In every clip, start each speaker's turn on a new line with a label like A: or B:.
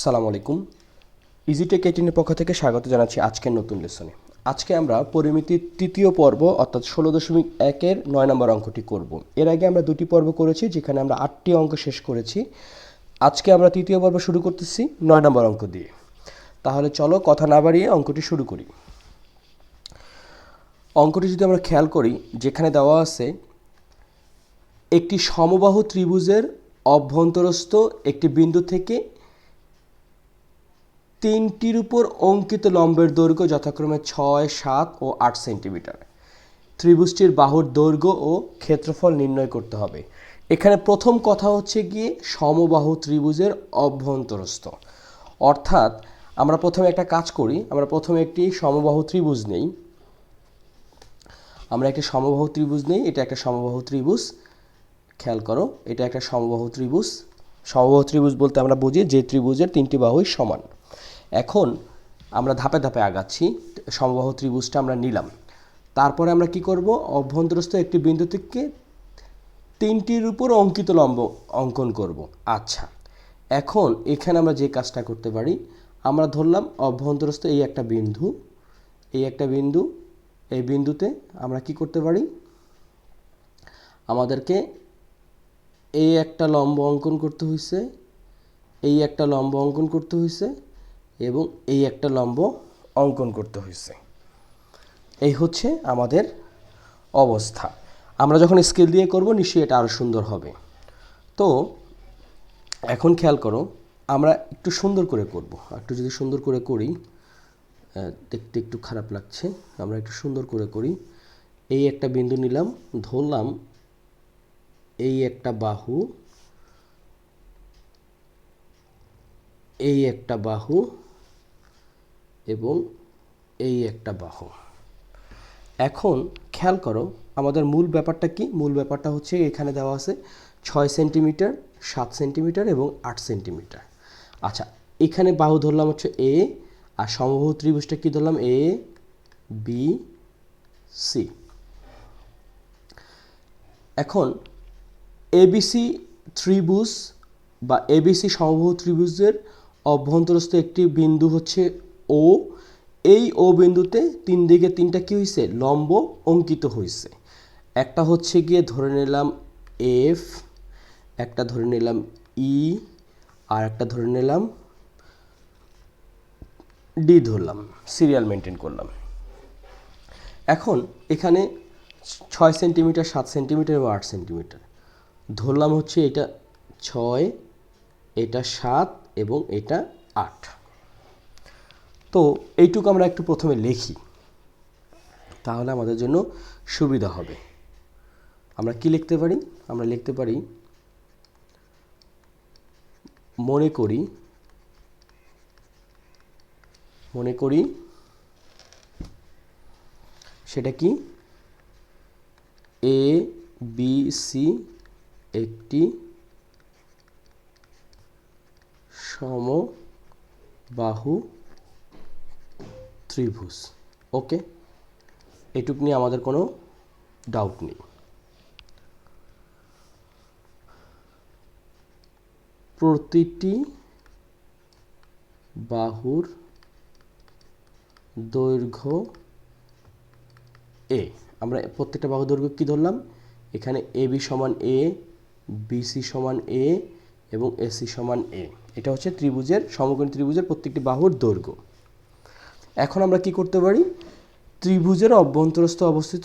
A: আসসালামু আলাইকুম। ইজিটেক 18 এর পক্ষ থেকে স্বাগত জানাচ্ছি আজকের নতুন লেসনে। আজকে আমরা পরিমিতির তৃতীয় পর্ব অর্থাৎ 16.1-এর 9 নম্বর অঙ্কটি করব। এর আগে আমরা দুটি পর্ব করেছি যেখানে আমরা 8টি অঙ্ক শেষ করেছি। আজকে আমরা তৃতীয় পর্ব শুরু করতেছি 9 নম্বর অঙ্ক দিয়ে। তাহলে চলো কথা না বাড়িয়ে অঙ্কটি শুরু করি। অঙ্কটি যদি আমরা খেয়াল করি, যেখানে দেওয়া আছে একটি সমবাহু ত্রিভুজের অভ্যন্তরস্থ একটি বিন্দু থেকে তিনটির উপর অঙ্কিত লম্বের দৈর্ঘ্য যথাক্রমে 6, 7 ও 8 সেন্টিমিটার। ত্রিভুজটির বাহুর দৈর্ঘ্য ও ক্ষেত্রফল নির্ণয় করতে হবে। এখানে প্রথম কথা হচ্ছে গিয়ে সমবাহু ত্রিভুজের অভ্যন্তরস্থ, অর্থাৎ আমরা প্রথমে একটা কাজ করি। আমরা প্রথমে একটি সমবাহু ত্রিভুজ নেই। এটা একটা সমবাহু ত্রিভুজ। খেয়াল করো, এটা একটা সমবাহু ত্রিভুজ। সমবাহু ত্রিভুজ বলতে আমরা বুঝি যে ত্রিভুজের তিনটি বাহুই সমান। এখন আমরা ধাপে ধাপে আগাচ্ছি। সমবাহু ত্রিভুজটা আমরা নিলাম, তারপরে আমরা কি করব, অভ্যন্তরস্থ একটি বিন্দু থেকে তিনটির উপর অঙ্কিত লম্ব অঙ্কন করব। আচ্ছা, এখন এখানে আমরা যে কাজটা করতে পারি, আমরা ধরলাম অভ্যন্তরস্থ এই একটা বিন্দু, এই বিন্দুতে আমরা কি করতে পারি, আমাদেরকে এই একটা লম্ব অঙ্কন করতে হয়েছে, এবং এই একটা লম্ব অঙ্কন করতে হয়েছে। এই হচ্ছে আমাদের অবস্থা। আমরা যখন স্কেল দিয়ে করব নিশ্চয়ই এটা আরও সুন্দর হবে। তো এখন খেয়াল করো, আমরা একটু সুন্দর করে করব। একটু যদি সুন্দর করে করি, দেখতে একটু খারাপ লাগছে, আমরা একটু সুন্দর করে করি। এই একটা বিন্দু নিলাম, ধরলাম এই একটা বাহু, এবং এই একটা বাহু। এখন খেয়াল করো, আমাদের মূল ব্যাপারটা কি? মূল ব্যাপারটা হচ্ছে এখানে দেওয়া আছে 6 সেন্টিমিটার, 7 সেন্টিমিটার এবং 8 সেন্টিমিটার। আচ্ছা, এখানে বাহু ধরলাম হচ্ছে এ, আর সমবাহু ত্রিভুজটা কি ধরলাম, এ বি সি। এখন এবিসি ত্রিভুজ বা এবিসি সমবাহু ত্রিভুজের অভ্যন্তরস্থ একটি বিন্দু হচ্ছে ও। এই ও বিন্দুতে তিন দিকে তিনটা কি হয়েছে, লম্ব অঙ্কিত হয়েছে। একটা হচ্ছে গিয়ে ধরে নিলাম এফ, একটা ধরে নিলাম ই, আর একটা ধরে নিলাম ডি, ধরলাম, সিরিয়াল মেনটেন করলাম। এখন এখানে 6 সেন্টিমিটার, 7 সেন্টিমিটার এবং 8 সেন্টিমিটার ধরলাম হচ্ছে এটা 6, এটা 7 এবং এটা 8। তো এইটুকু আমরা একটু প্রথমে লিখি, তাহলে আমাদের জন্য সুবিধা হবে। আমরা কি লিখতে পারি? আমরা লিখতে পারি, মনে করি সেটা কি, এ বি সি একটি সমবাহু ত্রিভুজ। ওকে, এটুক নিয়ে আমাদের কোনো ডাউট নেই। প্রতিটি বাহুর দৈর্ঘ্য এ। আমরা প্রত্যেকটা বাহুর দৈর্ঘ্য কি ধরলাম, এখানে এ বি সমান এ, বিসি সমান এ এবং এসি সমান এ। এটা হচ্ছে ত্রিভুজের, সমকোণী ত্রিভুজের প্রত্যেকটি বাহুর দৈর্ঘ্য। এখন আমরা কি করতে পারি, ত্রিভুজের অভ্যন্তরস্থ অবস্থিত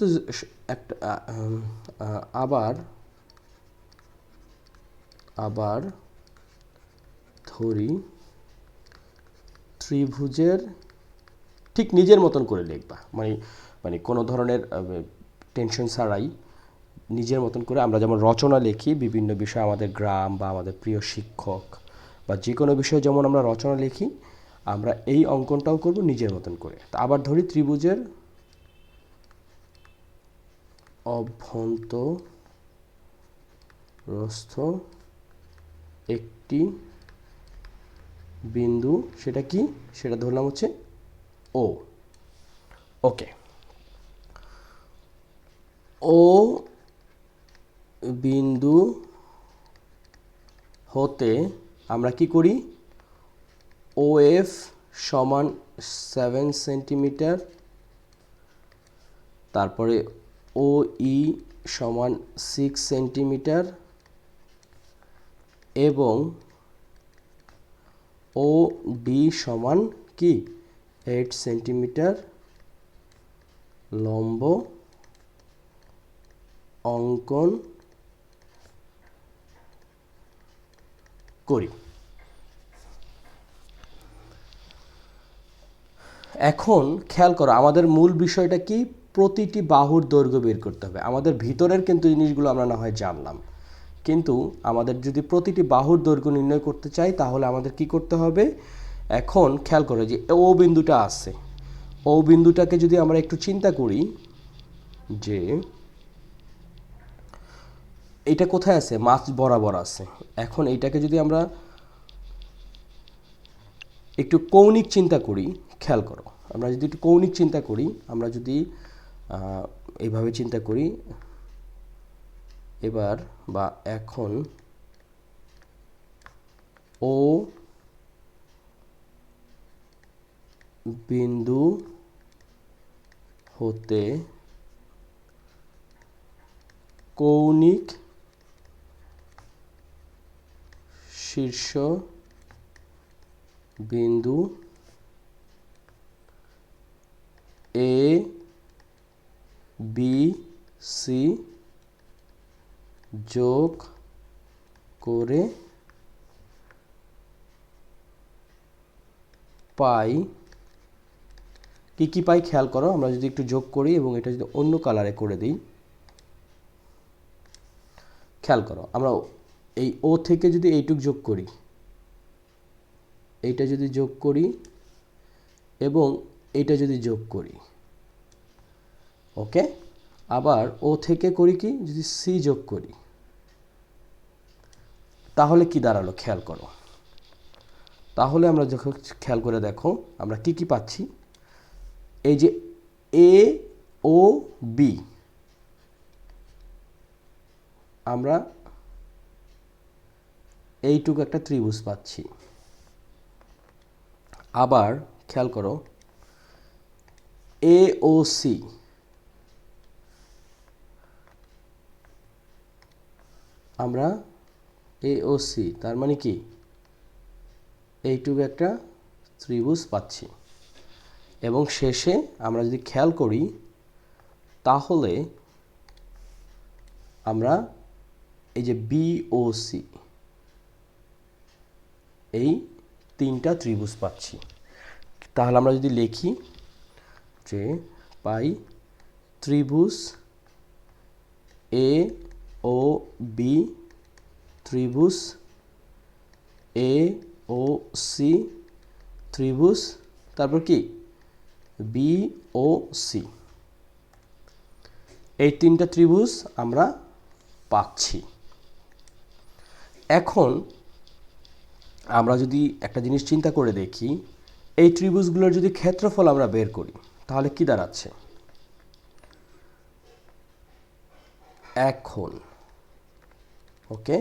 A: একটা আবার ধরি ত্রিভুজের, ঠিক নিজের মতন করে লিখবা, মানে কোনো ধরনের টেনশন ছাড়াই নিজের মতন করে। আমরা যেমন রচনা লিখি বিভিন্ন বিষয়, আমাদের গ্রাম বা আমাদের প্রিয় শিক্ষক বা যে কোনো বিষয়ে যেমন আমরা রচনা লিখি, আমরা এই অঙ্কনটাও করব নিজের মতন করে। তা আবার ধরি ত্রিভুজের অভ্যন্তরস্থ একটি বিন্দু, সেটা কি, সেটা ধরলাম হচ্ছে ও। ওকে, ও বিন্দু হতে আমরা কি করি, OF সমান 7 সেন্টিমিটার, তারপরে OE সমান 6 সেন্টিমিটার এবং OD সমান কি 8 সেন্টিমিটার লম্ব অঙ্কন করি। এখন খেয়াল করো আমাদের মূল বিষয়টা কি, প্রতিটি বাহুর দৈর্ঘ্য বের করতে হবে। আমাদের ভিতরের কিন্তু জিনিসগুলো আমরা না হয় জানলাম, কিন্তু আমাদের যদি প্রতিটি বাহুর দৈর্ঘ্য নির্ণয় করতে চাই তাহলে আমাদের কি করতে হবে। এখন খেয়াল করো যে ও বিন্দুটা আছে, ও বিন্দুটাকে যদি আমরা একটু চিন্তা করি যে এটা কোথায় আছে, মাঝ বরাবর আছে। এখন এইটাকে যদি আমরা একটু কৌণিক চিন্তা করি, খেয়াল করো আমরা যদি একটু কৌণিক চিন্তা করি, আমরা যদি এইভাবে চিন্তা করি এবার বা এখন ও বিন্দু হতে কৌণিক শীর্ষ বিন্দু A B C যোগ করে পাই কি পাই, খেয়াল করো আমরা যদি একটু যোগ করি এবং এটা যদি অন্য কালারে করে দিই, খেয়াল করো আমরা এই ও থেকে যদি এইটুক যোগ করি, এইটা যদি যোগ করি এবং এইটা যদি যোগ করি, ওকে, আবার ও থেকে করি কি যদি সি যোগ করি, তাহলে কি দাঁড়ালো খেয়াল করো। তাহলে আমরা যখন খেয়াল করে দেখো আমরা কি পাচ্ছি, এই যে এ ও বি আমরা এইটুকু একটা ত্রিভুজ পাচ্ছি। আবার খেয়াল করো এ ও সি আমরা এ ও সি তার মানে কি এইটুকু একটা ত্রিভুজ পাচ্ছি। এবং শেষে আমরা যদি খেয়াল করি তাহলে আমরা এই যে বিওসি এই তিনটা ত্রিভুজ পাচ্ছি। তাহলে আমরা যদি লিখি যে পাই ত্রিভুজ এ ও বি, ত্রিভুজ এ ও সি, ত্রিভুজ তারপর কি বি ও সি, এই তিনটা ত্রিভুজ আমরা পাচ্ছি। এখন আমরা যদি একটা জিনিস চিন্তা করে দেখি, এই ত্রিভুজগুলোর যদি ক্ষেত্রফল আমরা বের করি তাহলে কি দাঁড়াচ্ছে। এখন ওকে,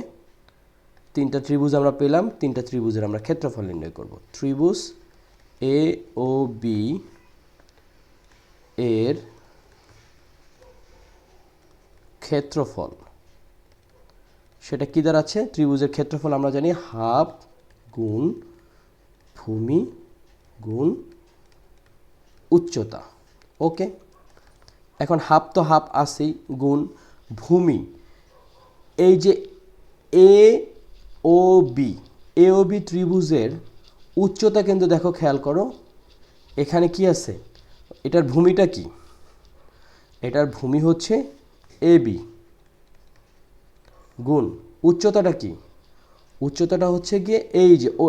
A: তিনটা ত্রিভুজ আমরা পেলাম, তিনটা ত্রিভুজের আমরা ক্ষেত্রফল নির্ণয় করব। ত্রিভুজ এ ও বি এর ক্ষেত্রফল সেটা কি দাঁড়াচ্ছে, ত্রিভুজের ক্ষেত্রফল আমরা জানি হাফ গুণ ভূমি গুণ উচ্চতা। ওকে, এখন হাফ তো হাফ আসেই, গুণ ভূমি, এই যে এ ও বি ত্রিভুজের উচ্চতা কিন্তু দেখো খেয়াল করো এখানে কি আছে, এটার ভূমিটা কি, এটার ভূমি হচ্ছে এ বি গুণ উচ্চতাটা কি, উচ্চতাটা হচ্ছে গিয়ে এই যে ও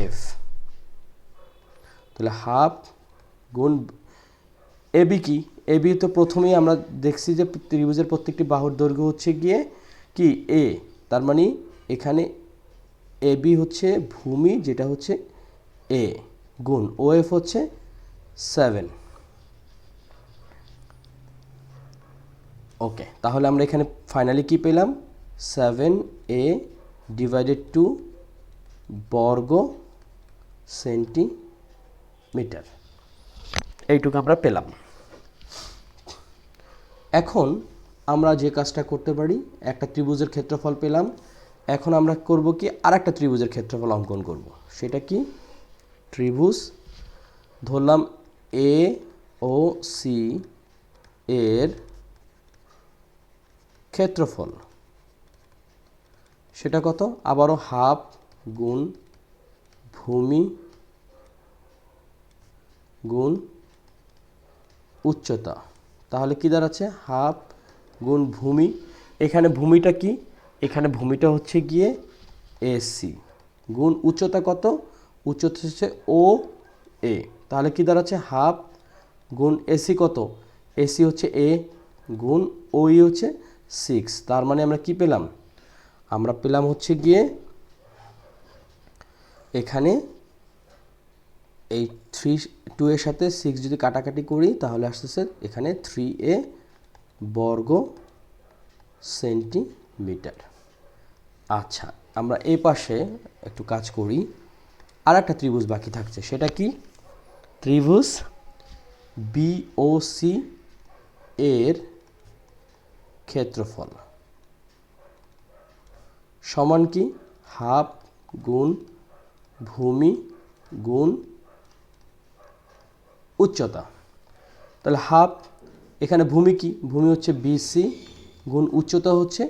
A: এফ, তাহলে হাফ গুণ এবি কি, এবি তো প্রথমেই আমরা দেখছি যে ত্রিভুজের প্রত্যেকটি বাহুর দৈর্ঘ্য হচ্ছে গিয়ে কি এ, তার মানে এখানে এবি হচ্ছে ভূমি যেটা হচ্ছে এ গুণ ওএফ হচ্ছে 7। ওকে, তাহলে আমরা এখানে ফাইনালি কি পেলাম, 7a ডিভাইডেড টু বর্গ সেন্টিমিটার। এইটুকু আমরা পেলাম। এখন আমরা যে কাজটা করতে পারি, একটা ত্রিভুজের ক্ষেত্রফল পেলাম, এখন আমরা করব কি আরেকটা ত্রিভুজের ক্ষেত্রফল অঙ্কন করব। সেটা কি, ত্রিভুজ ধরলাম এ ও সি এর ক্ষেত্রফল, সেটা কত, আবারও হাফ গুণ ভূমি গুণ উচ্চতা। তাহলে কি দাঁড়াচ্ছে, হাফ গুণ ভূমি, এখানে ভূমিটা কি, এখানে ভূমিটা হচ্ছে গিয়ে এসি গুণ উচ্চতা কত, উচ্চতা হচ্ছে ও এ। তাহলে কি দাঁড়াচ্ছে, হাফ গুণ এসি কত, এসি হচ্ছে এ গুণ ওই হচ্ছে 6। তার মানে আমরা কি পেলাম, আমরা পেলাম হচ্ছে গিয়ে এখানে এই 2 এর সাথে 6 যদি কাটাকাটি করি তাহলে আসতেছে এখানে 3a বর্গ সেন্টিমিটার। আচ্ছা, আমরা এই পাশে একটু কাজ করি, আর একটা ত্রিভুজ বাকি থাকছে, সেটা কি, ত্রিভুজ বিওসি এর ক্ষেত্রফল সমান কি, হাফ গুণ ভূমি গুণ উচ্চতা। তাহলে হাফ, এখানে ভূমি কি, ভূমি হচ্ছে বিসি গুণ উচ্চতা হচ্ছে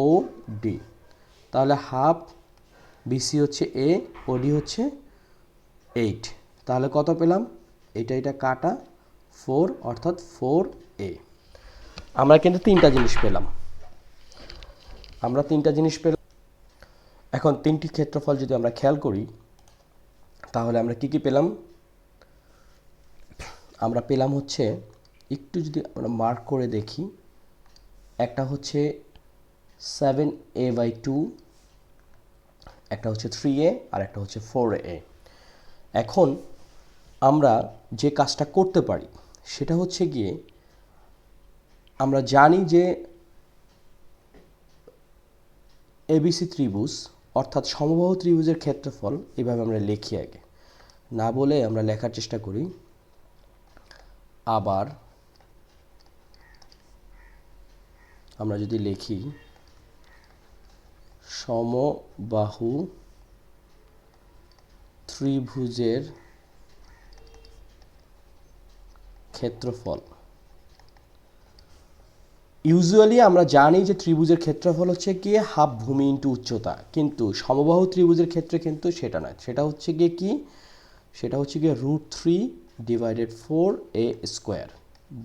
A: ও ডি। তাহলে হাফ বিসি হচ্ছে এ, ওডি হচ্ছে 8। তাহলে কত পেলাম, এটা কাটা 4, অর্থাৎ 4a। আমরা কিন্তু তিনটা জিনিস পেলাম, এখন তিনটি ক্ষেত্রফল যদি আমরা খেয়াল করি তাহলে আমরা কি কি পেলাম, আমরা পেলাম হচ্ছে, একটু যদি আমরা মার্ক করে দেখি, একটা হচ্ছে 7a/2, একটা হচ্ছে 3a, আর একটা হচ্ছে 4a। এখন আমরা যে কাজটা করতে পারি সেটা হচ্ছে গিয়ে, আমরা জানি যে এবিসি ত্রিভুজ অর্থাৎ সমবাহু ত্রিভুজের ক্ষেত্রফল এভাবে আমরা লিখি, আগে না বলে আমরা লেখার চেষ্টা করি। আবার আমরা যদি লিখি সমবাহু ত্রিভুজের ক্ষেত্রফল, ইউজুয়ালি আমরা জানি যে ত্রিভুজের ক্ষেত্রফল হচ্ছে গিয়ে হাফ ভূমি ইন্টু উচ্চতা, কিন্তু সমবাহু ত্রিভুজের ক্ষেত্রে কিন্তু সেটা নয়, সেটা হচ্ছে গিয়ে কি, সেটা হচ্ছে গিয়ে √3/4a²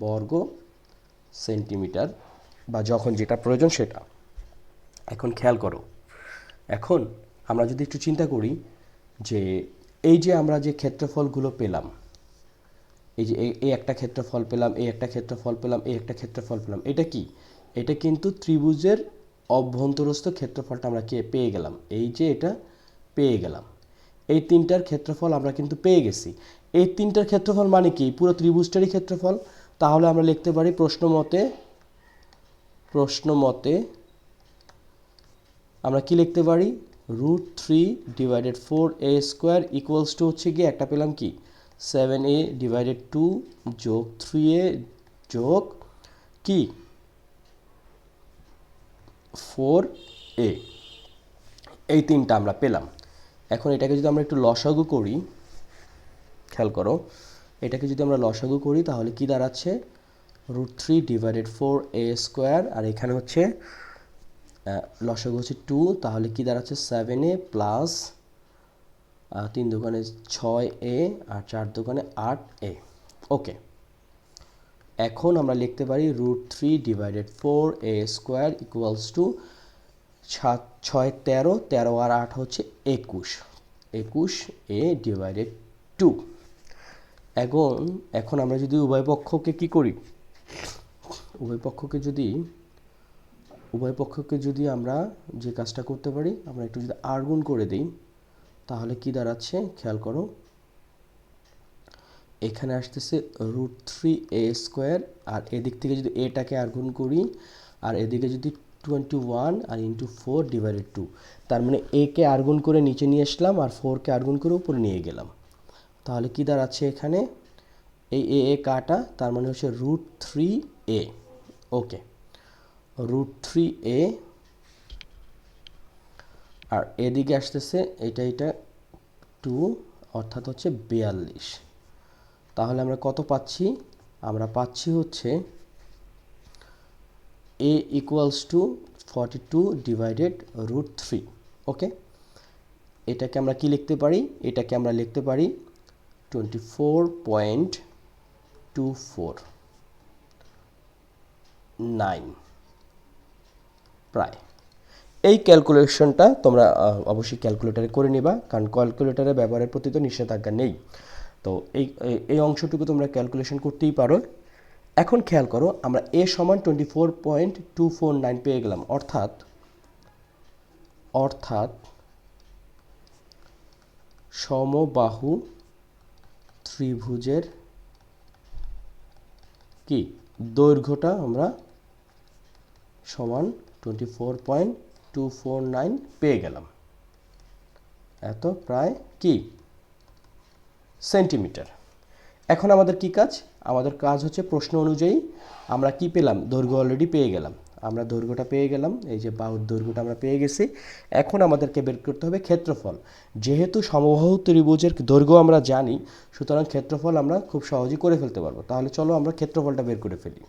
A: বর্গ সেন্টিমিটার, বা যখন যেটা প্রয়োজন সেটা। এখন খেয়াল করো, এখন আমরা যদি একটু চিন্তা করি যে এই যে আমরা যে ক্ষেত্রফলগুলো পেলাম, এই যে এই একটা ক্ষেত্রফল পেলাম, এই একটা ক্ষেত্রফল পেলাম, এই একটা ক্ষেত্রফল পেলাম, এটা কি, এটা কিন্তু ত্রিভুজের অভ্যন্তরস্থ ক্ষেত্রফলটা আমরা পেয়ে গেলাম, এই যে এটা পেয়ে গেলাম, এই তিনটার ক্ষেত্রফল আমরা কিন্তু পেয়ে গেছি। এই তিনটার ক্ষেত্রফল মানে কি, পুরো ত্রিভুজটারই ক্ষেত্রফল। তাহলে আমরা লিখতে পারি প্রশ্ন মতে আমরা কি লিখতে পারি, √3/4a² ইকুয়ালস টু হচ্ছে গিয়ে একটা পেলাম কি, 7a/2 যোগ 3a যোগ কি 4a, এই তিনটা আমরা পেলাম। এখন এটাকে যদি আমরা একটু লসাগু করি, খেয়াল করো, এটাকে যদি আমরা লসাগু করি তাহলে কি দাঁড়াচ্ছে, √3/4a², আর এখানে হচ্ছে লসাগু হচ্ছে 2, তাহলে কি দাঁড়াচ্ছে 7a প্লাস 3 দোকানে 6a আর 4 দোকানে 8a। ওকে, এখন আমরা লিখতে পারি √3/4a² ইকুয়ালস টু 6 13, 13 আর 8 হচ্ছে 21a/2। এখন আমরা যদি উভয় পক্ষকে কি করি, উভয় পক্ষকে যদি আমরা যে কাজটা করতে পারি, আমরা একটু যদি আর গুণ করে দিই তাহলে কি দাঁড়াচ্ছে, খেয়াল করো, এখানে আসতেছে √3a², আর এদিক থেকে যদি এটাকে আর গুণ করি, আর এদিকে যদি 21 আর × 4/2, তার মানে এ কে আর গুণ করে নিচে নিয়ে আসলাম আর 4 কে আর গুণ করে উপরে নিয়ে গেলাম। তাহলে কি দাঁড়াচ্ছে এখানে, এই এ কাটা, তার মানে হচ্ছে √3a। ওকে, √3a, আর এদিকে আসতেছে এটা 2, অর্থাৎ হচ্ছে 42। তাহলে আমরা কত পাচ্ছি, আমরা পাচ্ছি হচ্ছে a ইকুয়ালস টু 42 ডিভাইডেড √3। ওকে, এটাকে আমরা কি লিখতে পারি, এটাকে আমরা লিখতে পারি 24.249 প্রায়। এই ক্যালকুলেশনটা তোমরা অবশ্যই ক্যালকুলেটারে করে নিবা, কারণ ক্যালকুলেটারে ব্যবহারের প্রতি তো নিষেধাজ্ঞা নেই। তো এই অংশটুকু তোমরা ক্যালকুলেশন করতেই পারো। এখন খেয়াল করো, আমরা এ সমান 24.249 পেয়ে গেলাম, অর্থাৎ সমবাহু ত্রিভুজের কি দৈর্ঘ্যটা আমরা সমান 24.249 পেয়ে গেলাম। এত প্রায় কি সেন্টিমিটার। এখন আমাদের কি কাজ, আমাদের কাজ হচ্ছে প্রশ্ন অনুযায়ী আমরা কি পেলাম, দৈর্ঘ্য অলরেডি পেয়ে গেলাম, আমরা দৈর্ঘ্যটা পেয়ে গেলাম, এই যে বাহুর দৈর্ঘ্যটা আমরা পেয়ে গেছি। এখন আমাদেরকে বের করতে হবে ক্ষেত্রফল। যেহেতু সমবাহু ত্রিভুজের দৈর্ঘ্য আমরা জানি, সুতরাং ক্ষেত্রফল আমরা খুব সহজেই করে ফেলতে পারবো। তাহলে চলো আমরা ক্ষেত্রফলটা বের করে ফেলি।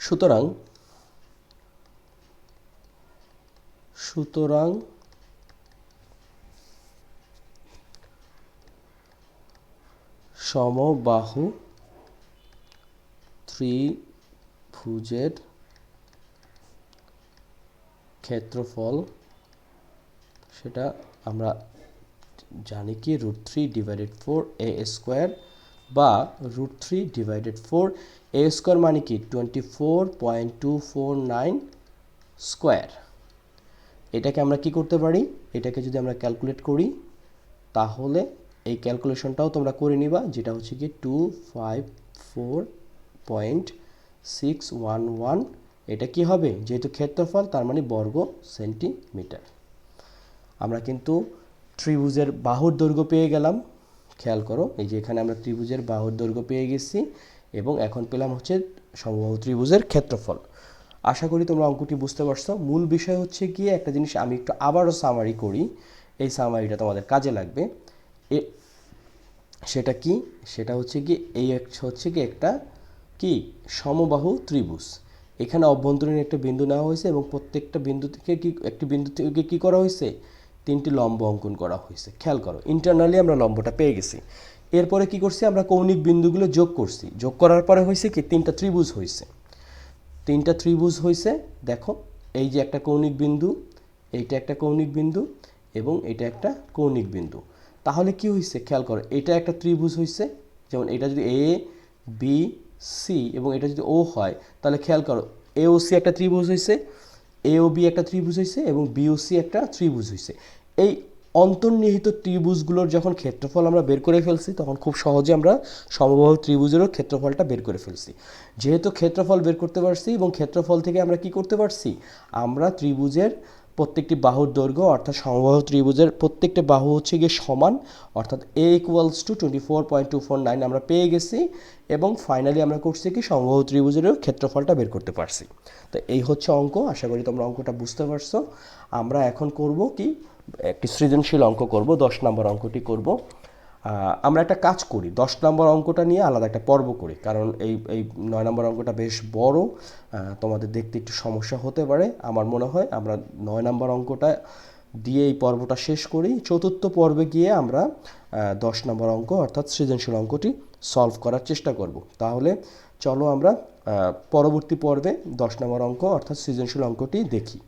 A: সুতরাং সমবাহু ত্রিভুজের ক্ষেত্রফল, সেটা আমরা জানি কি √3 ডিভাইডেড 4a² বা √3 ডিভাইডেড 4a² মানে কি 24.249 স্কোয়ার। এটাকে আমরা কি করতে পারি, এটাকে যদি আমরা ক্যালকুলেট করি তাহলে এই ক্যালকুলেশনটাও তোমরা করে নিবা, যেটা হচ্ছে কি 254.611। এটা কি হবে, যেহেতু ক্ষেত্রফল তার মানে বর্গ সেন্টিমিটার। আমরা কিন্তু ত্রিভুজের বাহুর দৈর্ঘ্য পেয়ে গেলাম। খেয়াল করো, এই যে এখানে আমরা ত্রিভুজের বাহুর দৈর্ঘ্য পেয়ে গেছি এবং এখন পেলাম হচ্ছে সমবাহু ত্রিভুজের ক্ষেত্রফল। আশা করি তোমরা অঙ্কটি বুঝতে পারছো। মূল বিষয় হচ্ছে গিয়ে একটা জিনিস আমি একটু আবারও সামারি করি, এই সামারিটা তোমাদের কাজে লাগবে। সেটা কি, সেটা হচ্ছে কি এই হচ্ছে কি একটা কি সমবাহু ত্রিভুজ। এখানে অভ্যন্তরীণ একটা বিন্দু নেওয়া হয়েছে এবং প্রত্যেকটা বিন্দু থেকে একটি বিন্দু থেকে কি করা হয়েছে, 3টি লম্ব অঙ্কন করা হয়েছে। খেয়াল করো, ইন্টারনালি আমরা লম্বটা পেয়ে গেছি। এরপরে কি করছি, আমরা কৌণিক বিন্দুগুলো যোগ করছি। যোগ করার পরে হয়েছে কি 3টা ত্রিভুজ হয়েছে। 3টা ত্রিভুজ হয়েছে, দেখো এই যে একটা কৌণিক বিন্দু, এইটা একটা কৌণিক বিন্দু এবং এটা একটা কৌণিক বিন্দু। তাহলে কি হয়েছে, খেয়াল করো, এটা একটা ত্রিভুজ হয়েছে। যেমন এটা যদি এ বি সি এবং এটা যদি ও হয়, তাহলে খেয়াল করো এ ও সি একটা ত্রিভুজ হয়েছে, এ ও বি একটা ত্রিভুজ হয়েছে এবং বি ও সি একটা ত্রিভুজ হয়েছে। এই অন্তর্নিহিত ত্রিভুজগুলোর যখন ক্ষেত্রফল আমরা বের করে ফেলছি, তখন খুব সহজে আমরা সমবাহু ত্রিভুজেরও ক্ষেত্রফলটা বের করে ফেলছি। যেহেতু ক্ষেত্রফল বের করতে পারছি এবং ক্ষেত্রফল থেকে আমরা কি করতে পারছি, আমরা ত্রিভুজের প্রত্যেকটি বাহুর দৈর্ঘ্য, অর্থাৎ সমবাহু ত্রিভুজের প্রত্যেকটা বাহু হচ্ছে গিয়ে সমান, অর্থাৎ a ইকুয়ালস টু 24.249 আমরা পেয়ে গেছি এবং ফাইনালি আমরা করছি কি সমবাহু ত্রিভুজেরও ক্ষেত্রফলটা বের করতে পারছি। তো এই হচ্ছে অঙ্ক। আশা করি তোমরা অঙ্কটা বুঝতে পারছো। আমরা এখন করব কি, একটি সৃজনশীল অঙ্ক করব, 10 নম্বর অঙ্কটি করব। আমরা একটা কাজ করি, 10 নম্বর অঙ্কটা নিয়ে আলাদা একটা পর্ব করি, কারণ এই 9 নম্বর অঙ্কটা বেশ বড়, তোমাদের দেখতে একটু সমস্যা হতে পারে। আমার মনে হয় আমরা 9 নম্বর অঙ্কটা দিয়ে এই পর্বটা শেষ করি। চতুর্থ পর্বে গিয়ে আমরা 10 নম্বর অঙ্ক অর্থাৎ সৃজনশীল অঙ্কটি সলভ করার চেষ্টা করব। তাহলে চলো আমরা পরবর্তী পর্বে 10 নম্বর অঙ্ক অর্থাৎ সৃজনশীল অঙ্কটি দেখি।